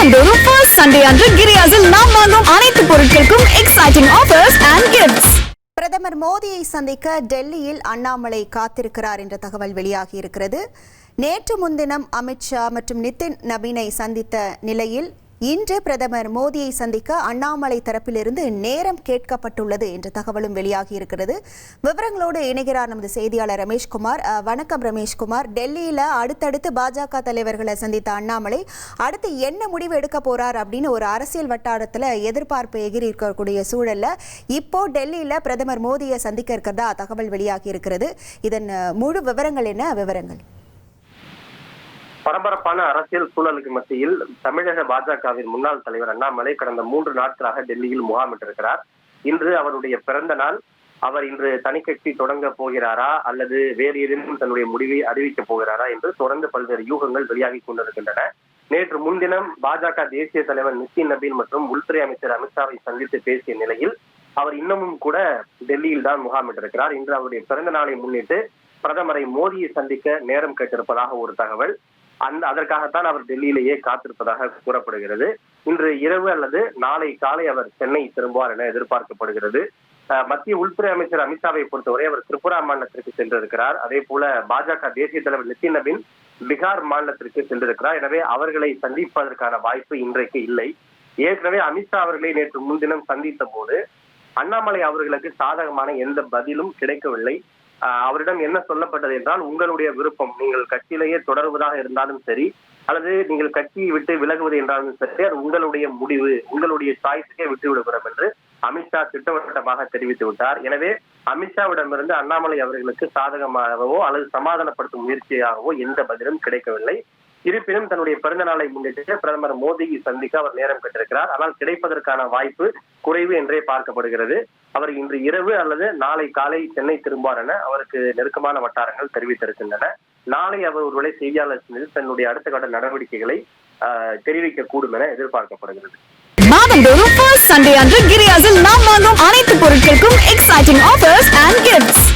மாதந்தோறும் first Sunday அன்று கிரியாஸில் நாம் வாங்கும் அனைத்து பொருட்களுக்கும் எக்ஸைட்டிங் ஆஃபர்ஸ் அண்ட் கிஃப்ட்ஸ். பிரதமர் மோடியை சந்திக்க டெல்லியில் அண்ணாமலை காத்திருக்கிறார் என்ற தகவல் வெளியாகி இருக்கிறது. நேற்று முன்தினம் அமித்ஷா மற்றும் நிதின் நபீனை சந்தித்த நிலையில் இன்று பிரதமர் மோடியை சந்திக்க அண்ணாமலை தரப்பிலிருந்து நேரம் கேட்கப்பட்டுள்ளது என்ற தகவலும் வெளியாகி இருக்கிறது. விவரங்களோடு இணைகிறார் நமது செய்தியாளர் ரமேஷ்குமார். வணக்கம் ரமேஷ்குமார். டெல்லியில அடுத்தடுத்து பாஜக தலைவர்களை சந்தித்த அண்ணாமலை அடுத்து என்ன முடிவு எடுக்க போறார் அப்படின்னு ஒரு அரசியல் வட்டாரத்துல எதிர்பார்ப்பு எகிரி இருக்கக்கூடிய சூழல்ல இப்போ டெல்லியில பிரதமர் மோடியை சந்திக்க இருக்கிறதா தகவல் வெளியாகி இருக்கிறது. இதன் முழு விவரங்கள் என்ன? விவரங்கள் பரபரப்பான அரசியல் சூழலுக்கு மத்தியில் தமிழக பாஜகவின் முன்னாள் தலைவர் அண்ணாமலை கடந்த 3 நாட்களாக டெல்லியில் முகாமிட்டிருக்கிறார். இன்று அவருடைய பிறந்த நாள். அவர் இன்று தனிக்கட்சி தொடங்க போகிறாரா அல்லது வேறு ஏதேனும் தன்னுடைய முடிவை அறிவிக்கப் போகிறாரா என்று தொடர்ந்து பல்வேறு யூகங்கள் வெளியாகி கொண்டிருக்கின்றன. நேற்று முன்தினம் பாஜக தேசிய தலைவர் நிதின் நபீன் மற்றும் உள்துறை அமைச்சர் அமித்ஷாவை சந்தித்து பேசிய நிலையில் அவர் இன்னமும் கூட டெல்லியில் தான் முகாமிட்டிருக்கிறார். இன்று அவருடைய பிறந்த நாளை முன்னிட்டு பிரதமரை மோடியை சந்திக்க நேரம் கேட்டிருப்பதாக ஒரு தகவல். அதற்காகத்தான் அவர் டெல்லியிலேயே காத்திருப்பதாக கூறப்படுகிறது. இன்று இரவு அல்லது நாளை காலை அவர் சென்னை திரும்புவார் என எதிர்பார்க்கப்படுகிறது. மத்திய உள்துறை அமைச்சர் அமித்ஷாவை பொறுத்தவரை அவர் திரிபுரா மாநிலத்திற்கு சென்றிருக்கிறார். அதே போல பாஜக தேசிய தலைவர் நிதின் நபீன் பீகார் மாநிலத்திற்கு சென்றிருக்கிறார். எனவே அவர்களை சந்திப்பதற்கான வாய்ப்பு இன்றைக்கு இல்லை. ஏற்கனவே அமித்ஷா அவர்களை நேற்று முன்தினம் சந்தித்த போது அண்ணாமலை அவர்களுக்கு சாதகமான எந்த பதிலும் கிடைக்கவில்லை. அவரிடம் என்ன சொல்லப்பட்டது என்றால், உங்களுடைய விருப்பம், நீங்கள் கட்சியிலேயே தொடர்வதாக இருந்தாலும் சரி அல்லது நீங்கள் கட்சியை விட்டு விலகுவது என்றாலும் சரி, அது உங்களுடைய முடிவு, உங்களுடைய சாய்ஸுக்கே விட்டு விடுகிறோம் என்று அமித்ஷா திட்டவட்டமாக தெரிவித்து விட்டார். எனவே அமித்ஷாவிடமிருந்து அண்ணாமலை அவர்களுக்கு சாதகமாகவோ அல்லது சமாதானப்படுத்தும் முயற்சியாகவோ எந்த பதிலும் கிடைக்கவில்லை. இருப்பினும் தன்னுடைய பிறந்த நாளை முன்னிட்டு பிரதமர் மோடியை சந்திக்க அவர் நேரம் பெற்றிருக்கிறார். ஆனால் கிடைப்பதற்கான வாய்ப்பு குறைவு என்றே பார்க்கப்படுகிறது. அவர் இன்று இரவு அல்லது நாளை காலை சென்னை திரும்புவார் என அவருக்கு நெருக்கமான வட்டாரங்கள் தெரிவித்திருக்கின்றன. நாளை அவர் ஒருவேளை செய்தியாளர் தன்னுடைய அடுத்த கட்ட நடவடிக்கைகளை தெரிவிக்க கூடும் என எதிர்பார்க்கப்படுகிறது. மாதந்தோறும் ஃபர்ஸ்ட் சண்டே அன்று கிரியாஸில் நாம் வாங்கும் அனைத்து பொருட்களுக்கும் எக்ஸைட்டிங் ஆஃபர்ஸ் அண்ட் கிஃப்ட்ஸ்.